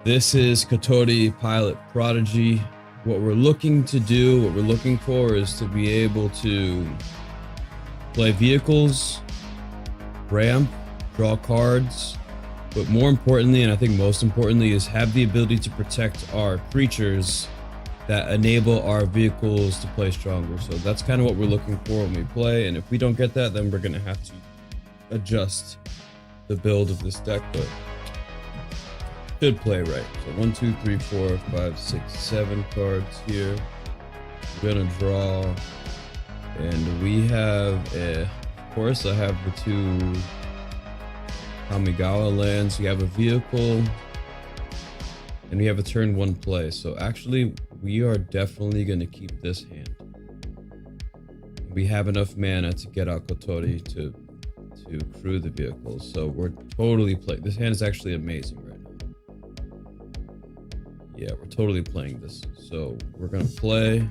This is Kotori Pilot Prodigy. What we're looking to do, what we're looking for is to be able to play vehicles, ramp, draw cards, but more importantly, and I think most importantly, is have the ability to protect our creatures that enable our vehicles to play stronger. So that's kind of what we're looking for when we play, and if we don't get that, then we're going to have to adjust the build of this deck, but should play right. So 1, 2, 3, 4, 5, 6, 7 cards here. We're gonna draw, and we have of course I have the 2 Kamigawa lands. We have a vehicle, and we have a turn 1 play. So actually, we are definitely gonna keep this hand. We have enough mana to get out Kotori to crew the vehicles. So we're totally playing. This hand is actually amazing right now. Yeah, we're totally playing this. So we're gonna play.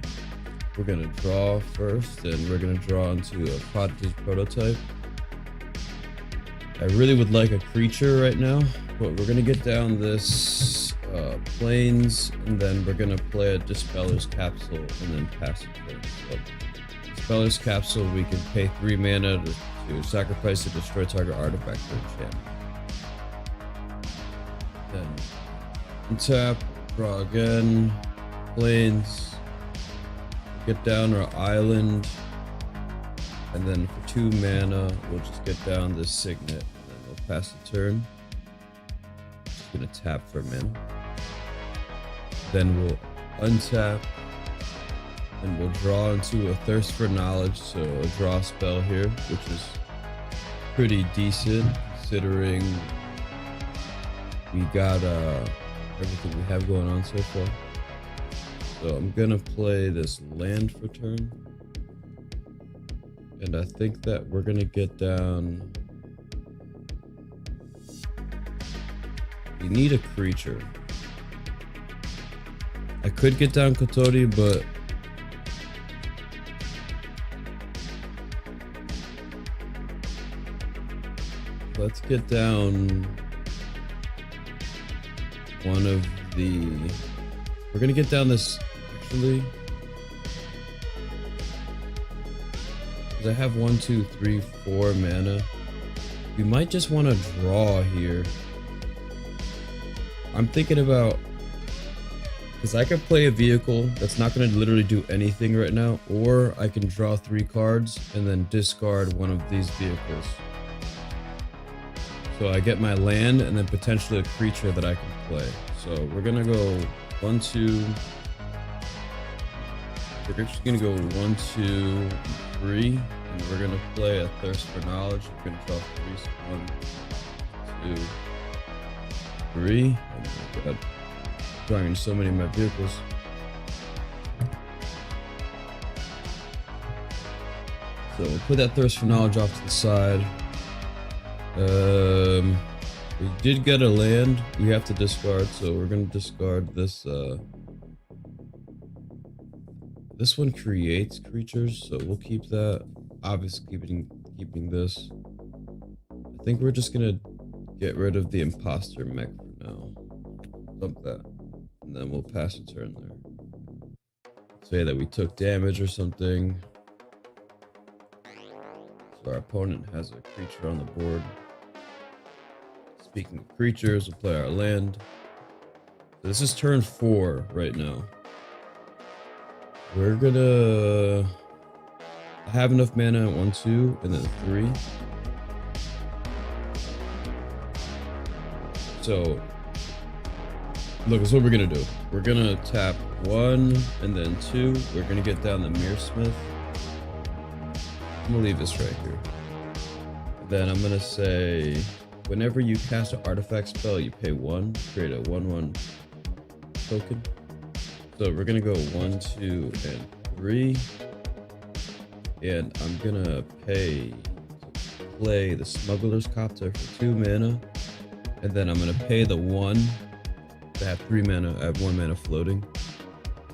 We're gonna draw first, and we're gonna draw into a Prodigy prototype. I really would like a creature right now, but we're gonna get down this plains, and then we're gonna play a Dispeller's Capsule and then pass it through. So Dispeller's Capsule, we can pay 3 mana to sacrifice to destroy target artifact or enchantment. Then untap, draw again, plains, get down our island, and then for 2 mana, we'll just get down this Signet, and then we'll pass the turn. Just gonna tap for mana. Then we'll untap, and we'll draw into a Thirst for Knowledge, so a draw spell here, which is pretty decent considering we got everything we have going on so far. So I'm gonna play this land for turn, and I think that we're gonna get down. We need a creature. I could get down Kotori, but let's get down one of the. We're gonna get down this actually, because I have 1, 2, 3, 4 mana. We might just want to draw here. I'm thinking about, because I could play a vehicle that's not going to literally do anything right now, or I can draw 3 cards and then discard one of these vehicles. So I get my land and then potentially a creature that I can play. So we're gonna go 1, 2. We're just gonna go 1, 2, 3, and we're gonna play a Thirst for Knowledge. We're gonna draw 3. So 1, 2, 3. Oh my god, drawing so many of my vehicles. So we'll put that Thirst for Knowledge off to the side. We did get a land we have to discard, so we're gonna discard this. This one creates creatures, so we'll keep that. Obviously, keeping this. I think we're just gonna get rid of the Imposter mech for now. Dump that, and then we'll pass a turn there. Say that we took damage or something. So our opponent has a creature on the board. Speaking of creatures, we'll play our land. This is turn 4 right now. We're gonna have enough mana at 1, 2, and then 3. So, look, this is what we're gonna do. We're gonna tap 1 and then 2. We're gonna get down the Mirrorsmith. I'm gonna leave this right here. Then I'm gonna say, whenever you cast an artifact spell, you pay 1, create a 1/1 token. So we're gonna go 1, 2, and 3, and I'm gonna play the Smuggler's Copter for 2 mana, and then I'm gonna pay the 1 to have 3 mana. I have 1 mana floating,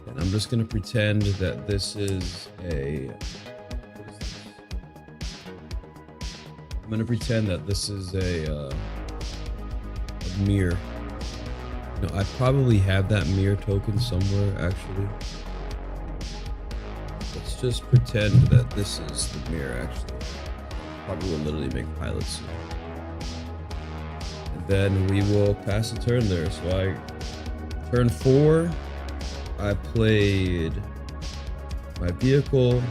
and I'm just gonna pretend that this is a. I'm gonna pretend that this is a mirror. No, I probably have that mirror token somewhere, actually. Let's just pretend that this is the mirror, actually. Probably will literally make pilots soon. And then we will pass a turn there. So turn 4, I played my vehicle,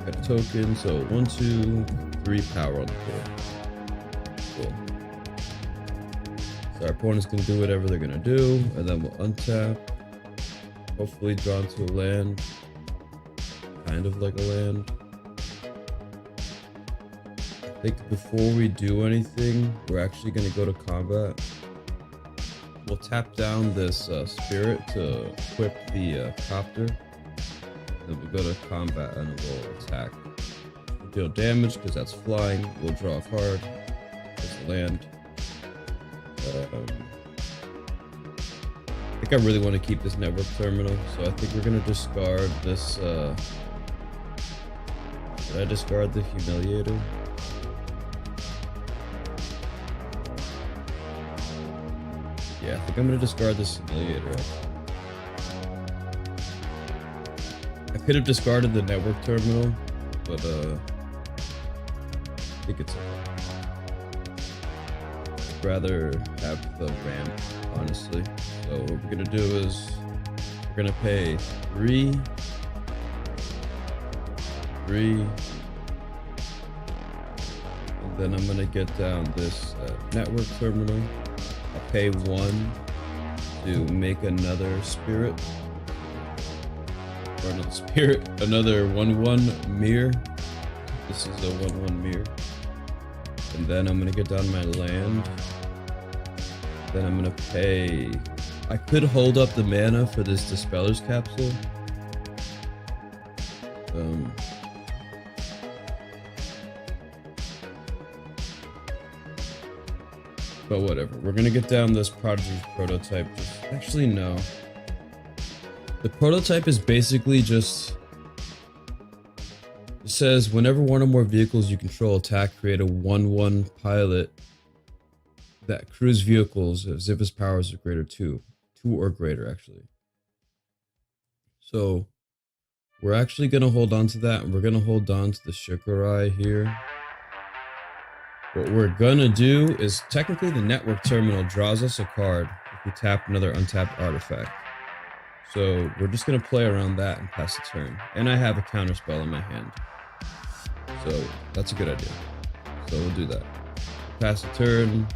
got a token, so 1, 2, 3 power on the board. Cool. So our opponent's gonna do whatever they're gonna do, and then we'll untap. Hopefully draw into a land. Kind of like a land. I think before we do anything, we're actually gonna go to combat. We'll tap down this spirit to equip the copter. Then we'll go to combat and we'll attack. We'll deal damage because that's flying. We'll draw a card. There's a land. I think I really want to keep this network terminal, so I think we're gonna discard this. Should I discard the humiliator? Yeah, I think I'm gonna discard this humiliator. I could have discarded the network terminal, but I think it's okay. I'd rather have the ramp, honestly. So what we're gonna do is we're gonna pay 3, and then I'm gonna get down this network terminal. I'll pay 1 to make another spirit. Or another spirit, another 1/1 mirror. This is a 1/1 mirror. And then I'm gonna get down my land. Then I'm gonna pay. I could hold up the mana for this Dispeller's Capsule. But whatever. We're gonna get down this Prodigy prototype. Actually, no. The prototype is basically just. It says whenever one or more vehicles you control attack, create a 1/1 pilot that crews vehicles as if its powers are greater 2 or greater, actually. So we're actually gonna hold on to that, and we're gonna hold on to the Shikurai here. What we're gonna do is technically the network terminal draws us a card if we tap another untapped artifact. So we're just gonna play around that and pass the turn. And I have a counter spell in my hand. So that's a good idea. So we'll do that. Pass the turn.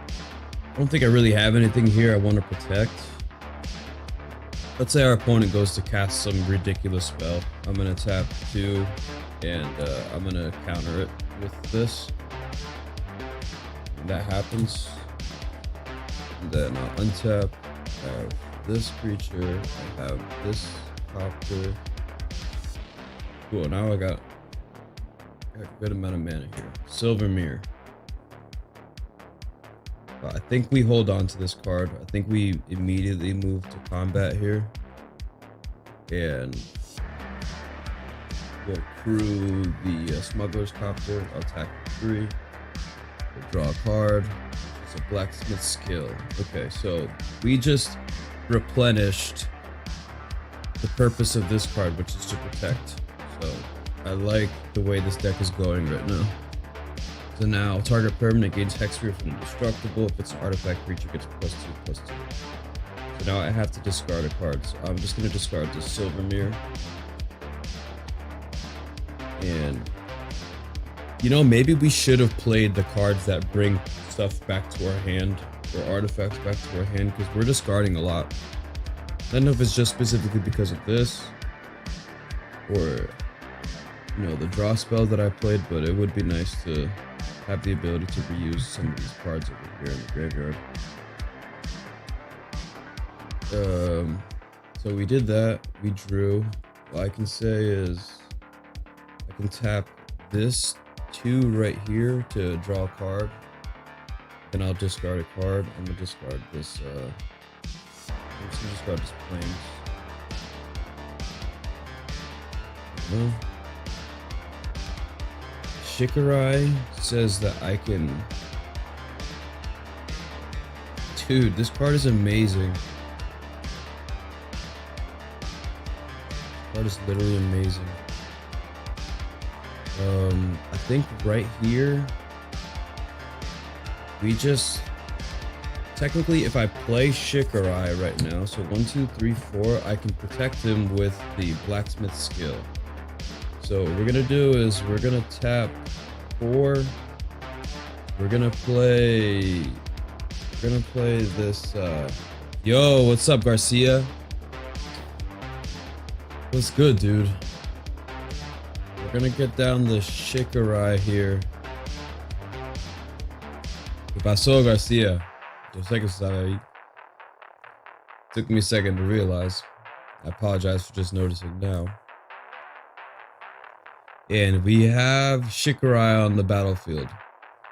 I don't think I really have anything here I want to protect. Let's say our opponent goes to cast some ridiculous spell. I'm gonna tap 2 and I'm gonna counter it with this. And that happens. And then I'll untap. I have this creature. I have this copter. Cool, now I got a good amount of mana here. Silver Mirror. I think we hold on to this card. I think we immediately move to combat here. And we'll crew the Smuggler's Copter. I'll attack 3. We'll draw a card. It's a Blacksmith skill. Okay, so we just replenished the purpose of this card, which is to protect. So I like the way this deck is going right now. So now target permanent gains Hexproof and indestructible. If it's an artifact creature, gets +2/+2. So now I have to discard a card. So I'm just gonna discard this Silver Mirror. And you know, maybe we should have played the cards that bring stuff back to our hand, or artifacts back to our hand, because we're discarding a lot. I don't know if it's just specifically because of this, or you know, the draw spell that I played, but it would be nice to have the ability to reuse some of these cards over here in the graveyard. So we did that. We drew. All I can say is I can tap this 2 right here to draw a card. Then I'll discard a card. I'm gonna discard this. I'm just gonna discard this Plains. No. Shikurai says that I can Dude, this card is amazing. This card is literally amazing. I think right here, we just... Technically, if I play Shikurai right now, so 1, 2, 3, 4, I can protect him with the Blacksmith skill. So what we're gonna do is we're gonna tap 4. We're gonna play this. Yo, what's up, Garcia? What's good, dude? We're gonna get down the Shikurai here. ¿Qué pasó, Garcia? Yo sé que estaba ahí. Took me a second to realize. I apologize for just noticing now. And we have Shikurai on the battlefield.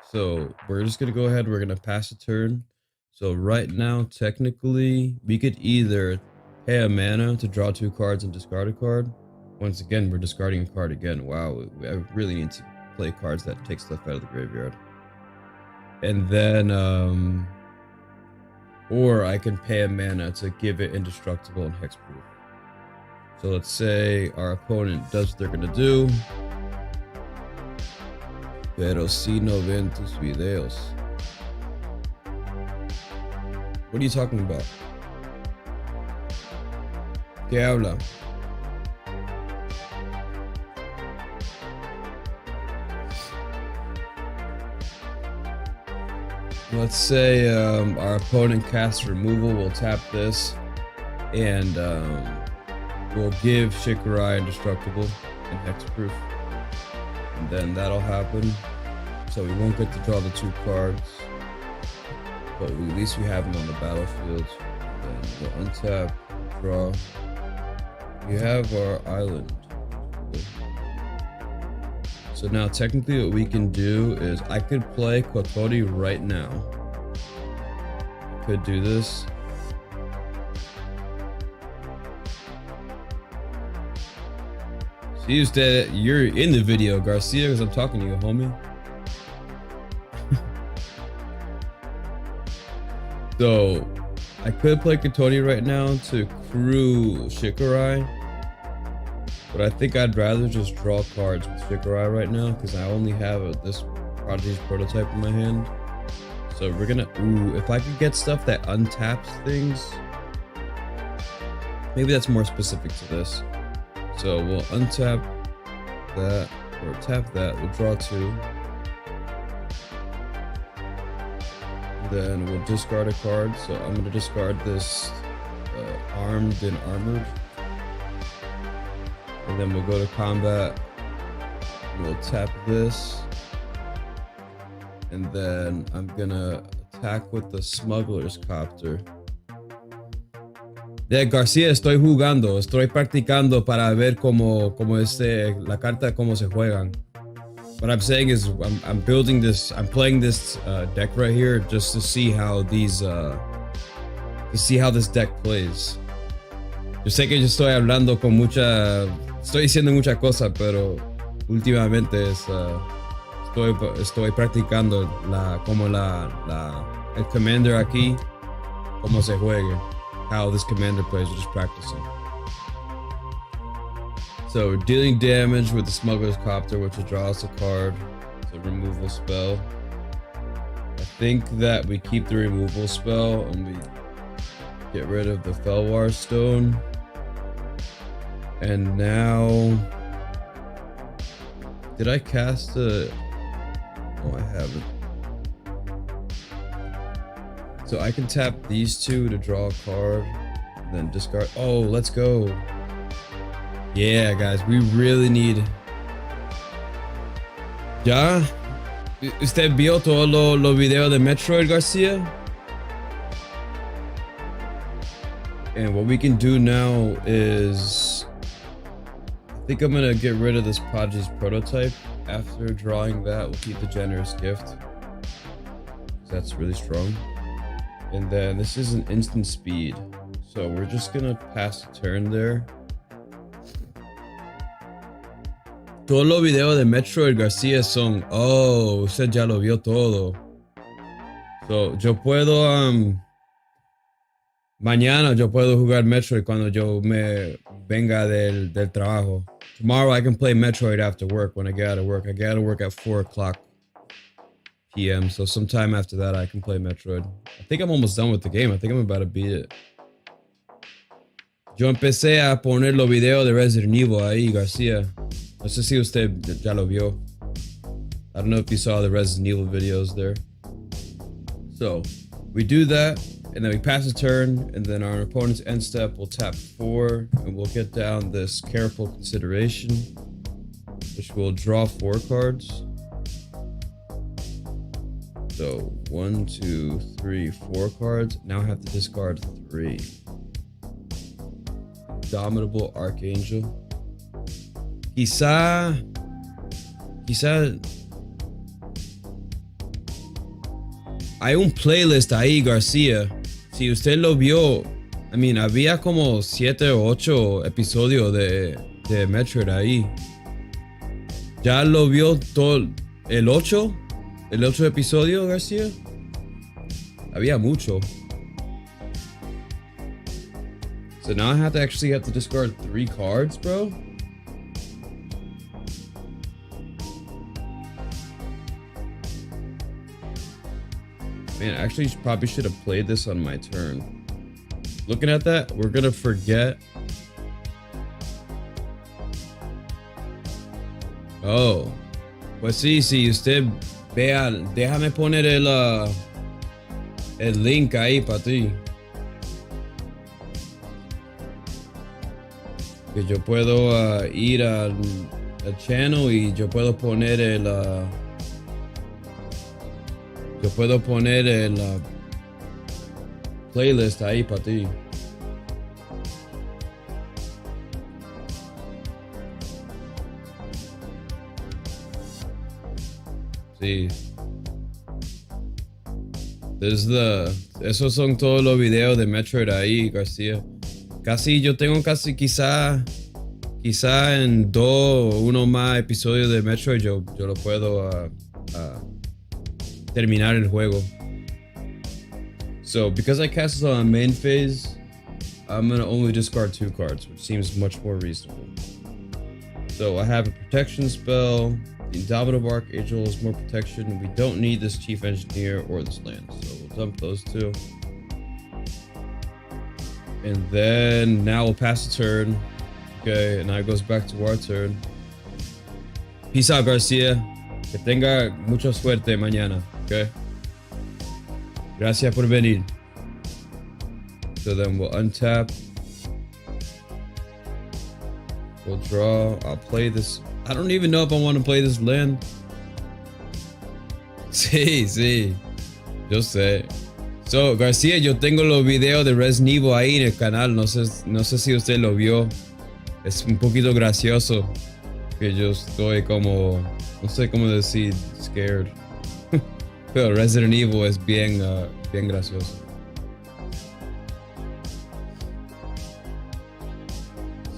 So we're just gonna go ahead, we're gonna pass a turn. So right now, technically, we could either pay a mana to draw 2 cards and discard a card. Once again, we're discarding a card again. Wow, I really need to play cards that take stuff out of the graveyard. And then, or I can pay a mana to give it indestructible and hexproof. So let's say our opponent does what they're gonna do. Pero si no ven tus videos. What are you talking about? ¿Qué habla? Let's say our opponent casts removal, we'll tap this, and we'll give Shikurai indestructible and hexproof. And then that'll happen. So we won't get to draw the 2 cards. But at least we have them on the battlefield. Then we'll untap, draw. We have our island. So now technically what we can do is I could play Kotori right now. Could do this. See that you're in the video, Garcia, because I'm talking to you, homie. So I could play Kotori right now to crew Shikurai. But I think I'd rather just draw cards with Shikurai right now because I only have this Prodigy's prototype in my hand. So we're gonna, if I could get stuff that untaps things, maybe that's more specific to this. So we'll untap that, or tap that, we'll draw 2. Then we'll discard a card. So I'm gonna discard this armed and armored. And then we'll go to combat. We'll tap this. And then I'm gonna attack with the Smuggler's Copter. De García, estoy jugando, estoy practicando para ver cómo la carta cómo se juegan. What I'm saying is I'm building this, I'm playing this deck right here just to see how these this deck plays. Yo sé que yo estoy hablando con estoy diciendo muchas cosas, pero últimamente estoy practicando el commander aquí, cómo se juegue, how this commander plays, just practicing. So we're dealing damage with the Smuggler's Copter, which will draw us a card. It's a removal spell. I think that we keep the removal spell and we get rid of the Felwar Stone. And now, did I cast a? Oh, I haven't. So I can tap these 2 to draw a card, and then discard. Oh, let's go. Yeah, guys, we really need. ¿Ya? ¿Usted vio todos los videos de Metroid, Garcia? And what we can do now is, I think I'm gonna get rid of this Prodigy's prototype. After drawing that, we'll keep the Generous Gift. That's really strong. And then this is an instant speed. So we're just gonna pass the turn there. Todos los videos de Metroid García son, oh, usted ya lo vio todo. So yo puedo Mañana yo puedo jugar Metroid cuando yo me venga del trabajo. Tomorrow I can play Metroid after work when I get out of work. I get out of work at 4 o'clock p.m. So sometime after that I can play Metroid. I think I'm almost done with the game. I think I'm about to beat it. Yo empecé a poner los videos de Resident Evil ahí, García. No sé si usted ya lo vio. I don't know if you saw the Resident Evil videos there. So we do that, and then we pass a turn, and then our opponent's end step will tap 4, and we'll get down this Careful Consideration, which will draw 4 cards. So 1, 2, 3, 4 cards. Now I have to discard 3. Indomitable Archangel. Quizá hay un playlist ahí, García. Si usted lo vio, había como 7 o 8 episodios de Metroid ahí. ¿Ya lo vio todo el 8? ¿El 8 episodio, García? Había mucho. So now I have to discard 3 cards, bro? Man, actually probably should have played this on my turn. Looking at that, we're gonna forget. Oh. Pues sí, si usted vea, déjame poner el link ahí para ti. Que yo puedo ir al channel y yo puedo poner el playlist ahí para ti. Sí. Esos son todos los videos de Metroid ahí, García. Yo tengo quizá en 2 o 1 más episodios de Metroid yo lo puedo terminar el juego. So because I cast it on main phase, I'm gonna only discard 2 cards, which seems much more reasonable. So I have a protection spell. The Indomitable Archangel is more protection. We don't need this Chief Engineer or this land, so we'll dump those 2. And then now we'll pass the turn. Okay, and now it goes back to our turn. Peace out, Garcia. Que tenga mucha suerte mañana. Okay. Gracias por venir. So then we'll untap. We'll draw. I'll play this. I don't even know if I want to play this land. Sí. Yo sé. So, García, yo tengo los videos de Resident Evil ahí en el canal. No sé si usted lo vio. Es un poquito gracioso. Que yo estoy como... No sé cómo decir scared. Pero Resident Evil es bien gracioso.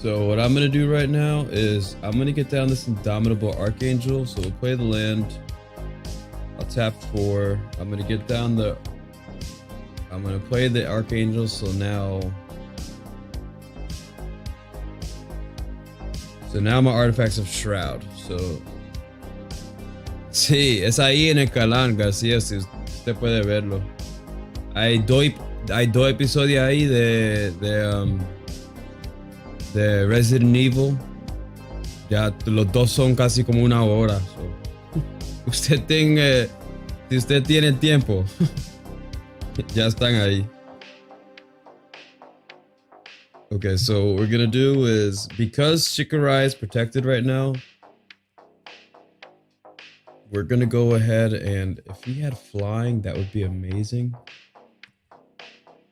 So what I'm going to do right now is I'm going to get down this Indomitable Archangel. So we'll play the land. I'll tap 4. I'm going to get down I'm going to play the Archangel. So now my artifacts of Shroud. So sí, es ahí en el canal, García, si usted puede verlo. Hay dos episodios ahí de Resident Evil. Ya los 2 son casi como 1 hora. So. Si usted tiene tiempo, ya están ahí. Okay, so what we're gonna do is, because Shikarai is protected right now, we're gonna go ahead, and if he had flying, that would be amazing.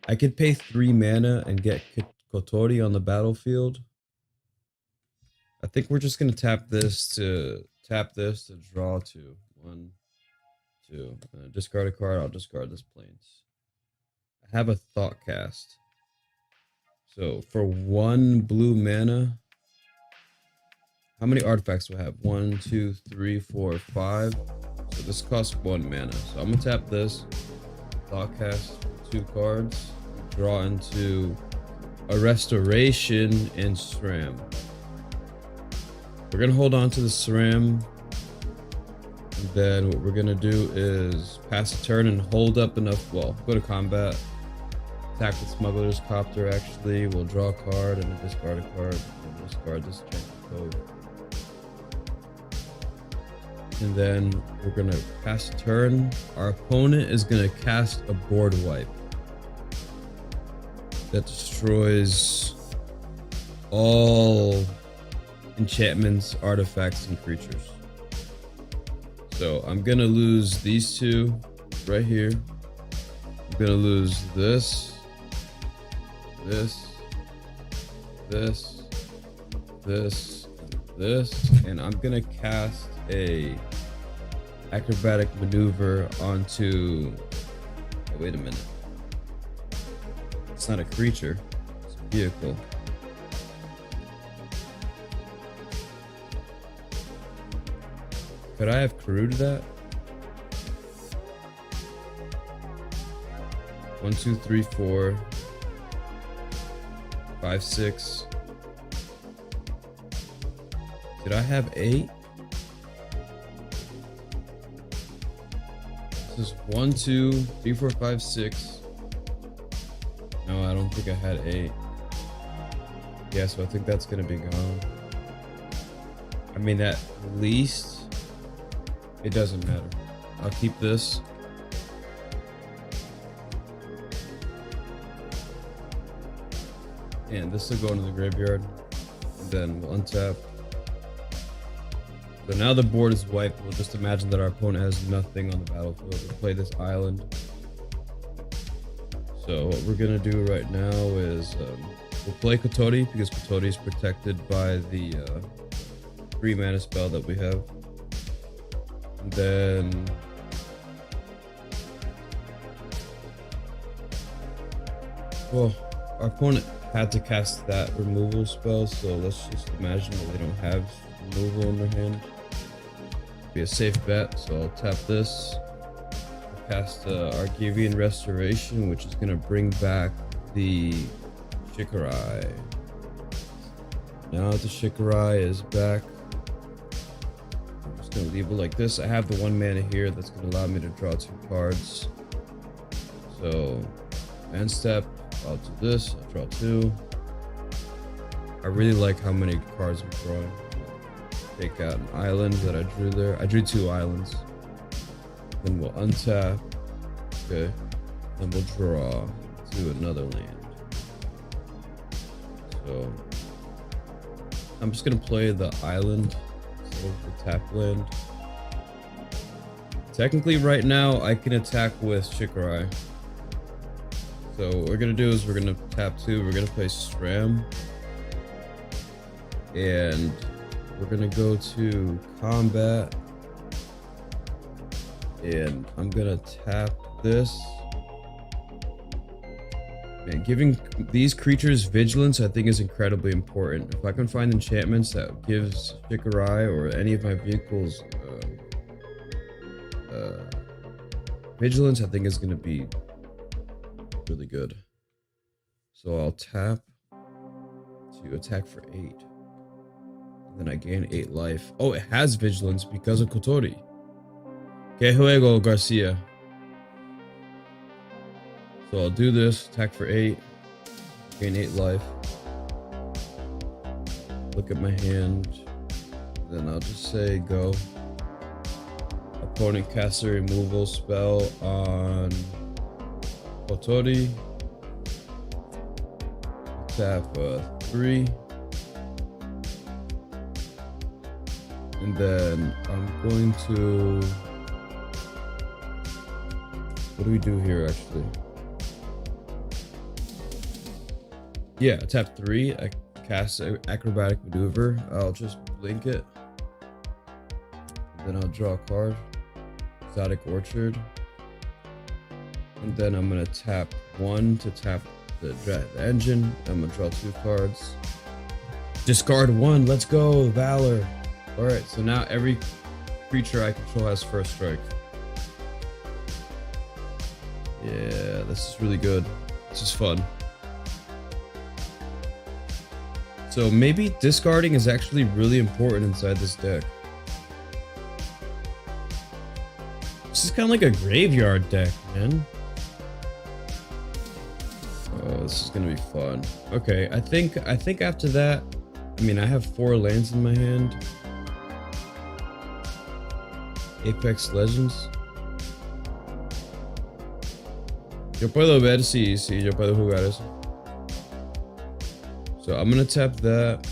I could pay 3 mana and get Kotori on the battlefield. I think we're just gonna tap this to draw 2. 1, 2. Discard a card. I'll discard this Plains. I have a Thought Cast. So for 1 blue mana, how many artifacts do I have? 1, 2, 3, 4, 5. So this costs 1 mana. So I'm gonna tap this, Thought Cast 2 cards, draw into a restoration and SRAM. We're gonna hold on to the SRAM, and then what we're gonna do is pass a turn and hold up enough. Well, go to combat, attack with Smuggler's Copter. Actually, we'll draw a card and discard a card. We'll discard this check code, and then we're gonna pass a turn. Our opponent is gonna cast a board wipe that destroys all enchantments, artifacts, and creatures. So I'm gonna lose these two right here. I'm gonna lose this, this, and I'm gonna cast a acrobatic maneuver onto. Oh, wait a minute. It's not a creature, it's a vehicle. Could I have crewed that? 1, 2, 3, 4, 5, 6. Did I have 8? This is 1, 2, 3, 4, 5, 6. No, I don't think I had 8. Yeah, so I think that's gonna be gone. I mean, at least it doesn't matter. I'll keep this. And this will go into the graveyard. And then we'll untap. So now the board is wiped. We'll just imagine that our opponent has nothing on the battlefield. We'll play this island. So what we're gonna do right now is we'll play Kotori, because Kotori is protected by the 3 mana spell that we have. And then well, our opponent had to cast that removal spell, so let's just imagine that they don't have removal in their hand. Be a safe bet, so I'll tap this. Cast Argivian Restoration, which is going to bring back the Shikarai. Now the Shikarai is back. I'm just going to leave it like this. I have the 1 mana here that's going to allow me to draw 2 cards. So, end step, I'll do this, I'll draw 2. I really like how many cards I'm drawing. Take out an island that I drew there. I drew 2 islands. Then we'll untap. Okay. Then we'll draw to another land. So I'm just gonna play the island instead of the tap land. Technically right now I can attack with Shikarai. So what we're gonna do is we're gonna tap 2, we're gonna play SRAM. And we're gonna go to combat. And I'm gonna tap this. And giving these creatures vigilance, I think, is incredibly important. If I can find enchantments that gives Shikarai or any of my vehicles vigilance, I think is gonna be really good. So I'll tap to attack for 8. And then I gain 8 life. Oh, it has vigilance because of Kotori. Que juego, Garcia. So I'll do this, attack for 8, gain 8 life. Look at my hand, then I'll just say go. Opponent casts a removal spell on Kotori. Tap 3. And then I'm going to... What do we do here, actually? Yeah, tap 3. I cast an acrobatic maneuver. I'll just blink it. And then I'll draw a card. Exotic Orchard. And then I'm gonna tap 1 to tap the engine. I'm gonna draw 2 cards. Discard 1. Let's go, Valor. All right, so now every creature I control has first strike. Yeah, this is really good. which is fun. So maybe discarding is actually really important inside this deck. This is kind of like a graveyard deck, man. Oh, this is gonna be fun. Okay, I think after that, I mean, I have 4 lands in my hand. Apex Legends. Yo puedo ver si yo puedo jugar eso. So I'm gonna tap that,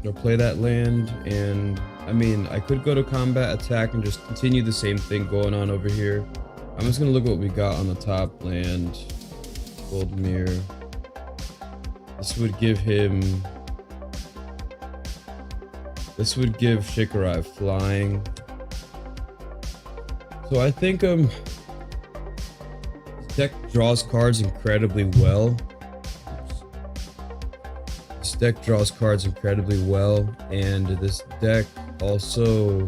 or play that land, and I mean, I could go to combat attack and just continue the same thing going on over here. I'm just gonna look what we got on the top land. Gold Mirror. This would give him. This would give Shikarai flying. So I think this deck draws cards incredibly well. This deck draws cards incredibly well, and this deck also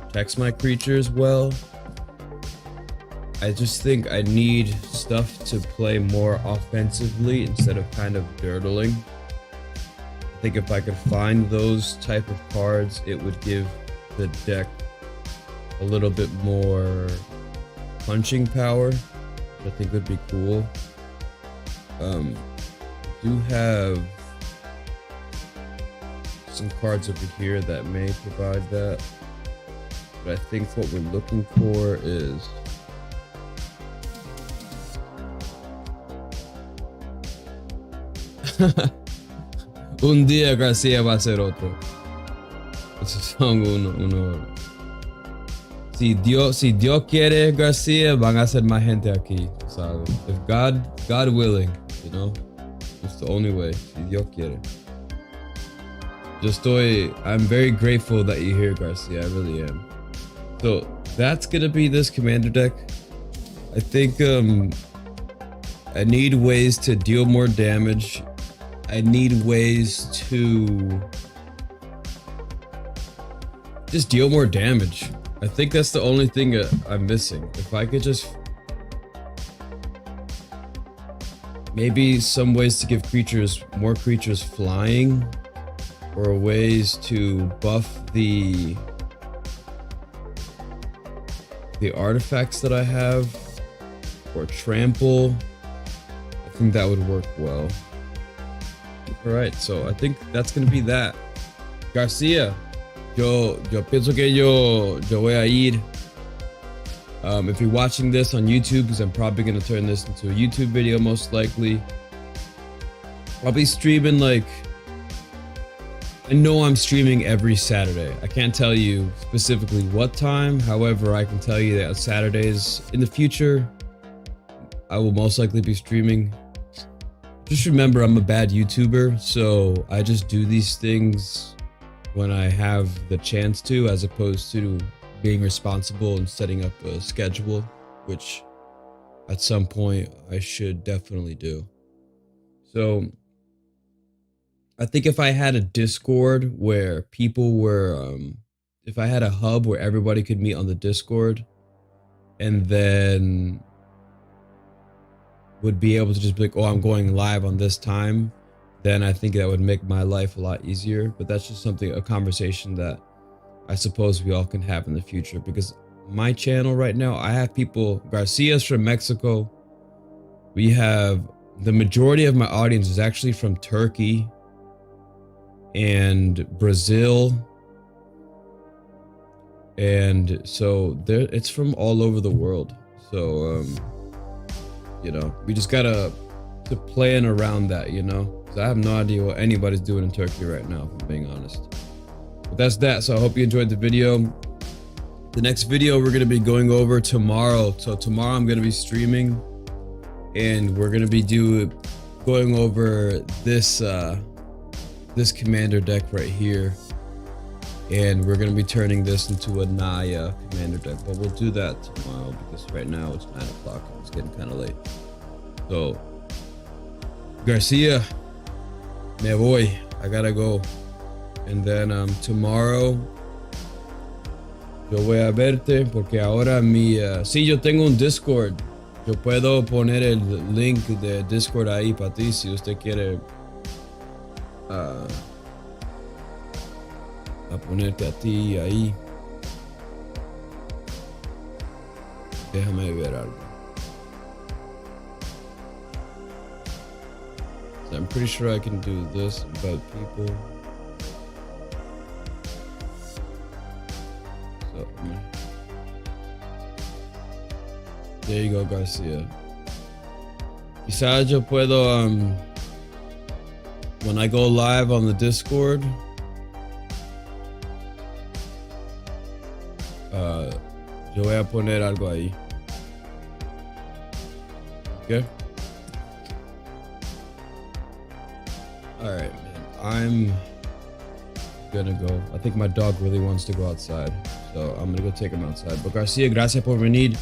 protects my creatures well. I just think I need stuff to play more offensively instead of kind of dirtling. I think if I could find those type of cards, it would give the deck a little bit more punching power, which I think would be cool. Do have some cards over here that may provide that, but I think what we're looking for is un día García va a ser otro. Esos son uno. Si Dios quiere, García, van a ser más gente aquí, ¿sabes? If God willing, you know, it's the only way. Si Dios quiere. I'm very grateful that you're here, Garcia. I really am. So that's gonna be this commander deck. I think I need ways to deal more damage. I need ways to just deal more damage. I think that's the only thing I'm missing. If I could just maybe some ways to give more creatures flying, or ways to buff the artifacts that I have, or trample. I think that would work well. Alright, so I think that's gonna be that. Garcia, yo pienso que yo voy a ir. If you're watching this on YouTube, because I'm probably gonna turn this into a YouTube video most likely. I'll be streaming like, I know I'm streaming every Saturday. I can't tell you specifically what time. However, I can tell you that on Saturdays in the future, I will most likely be streaming. Just remember, I'm a bad YouTuber, so I just do these things when I have the chance to, as opposed to being responsible and setting up a schedule, which at some point I should definitely do. So I think if I had a Discord where people were, if I had a hub where everybody could meet on the Discord and then would be able to just be like, oh, I'm going live on this time, then I think that would make my life a lot easier. But that's just a conversation that I suppose we all can have in the future, because my channel right now, I have people, Garcia's from Mexico. We have the majority of my audience is actually from Turkey and Brazil, and so it's from all over the world. So you know, we just gotta plan around that, you know, because I have no idea what anybody's doing in Turkey right now, if I'm being honest. But that's that. So I hope you enjoyed the video. The next video we're gonna be going over tomorrow. So tomorrow I'm gonna be streaming, and we're gonna be going over this commander deck right here, and we're gonna be turning this into a Naya commander deck, but we'll do that tomorrow because right now it's 9 o'clock and it's getting kind of late. So Garcia, me voy, I gotta go, and then tomorrow yo voy a verte porque ahora sí, yo tengo un Discord Yo puedo poner el link de Discord ahí para ti si usted quiere a ponerte a ti ahí. Déjame ver algo. So I'm pretty sure I can do this about people. So there you go, Garcia. Quizás yo puedo when I go live on the Discord, yo voy a poner algo ahí. Okay. All right, man. I'm gonna go. I think my dog really wants to go outside, so I'm gonna go take him outside. But Garcia, gracias por venir.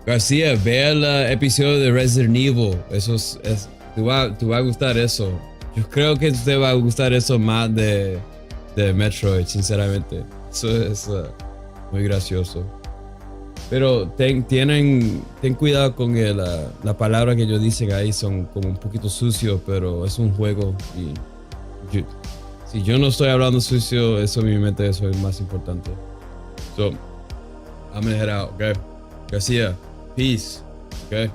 Garcia, ve el episodio de Resident Evil. Eso es te va a gustar eso. Yo creo que te va a gustar eso más de Metroid, sinceramente. Eso es muy gracioso. Pero ten cuidado con la palabra que ellos dicen ahí, son como un poquito sucios, pero es un juego y si yo no estoy hablando sucio, eso en mi mente eso es más importante. So, I'm gonna head out, okay? Garcia, peace, okay?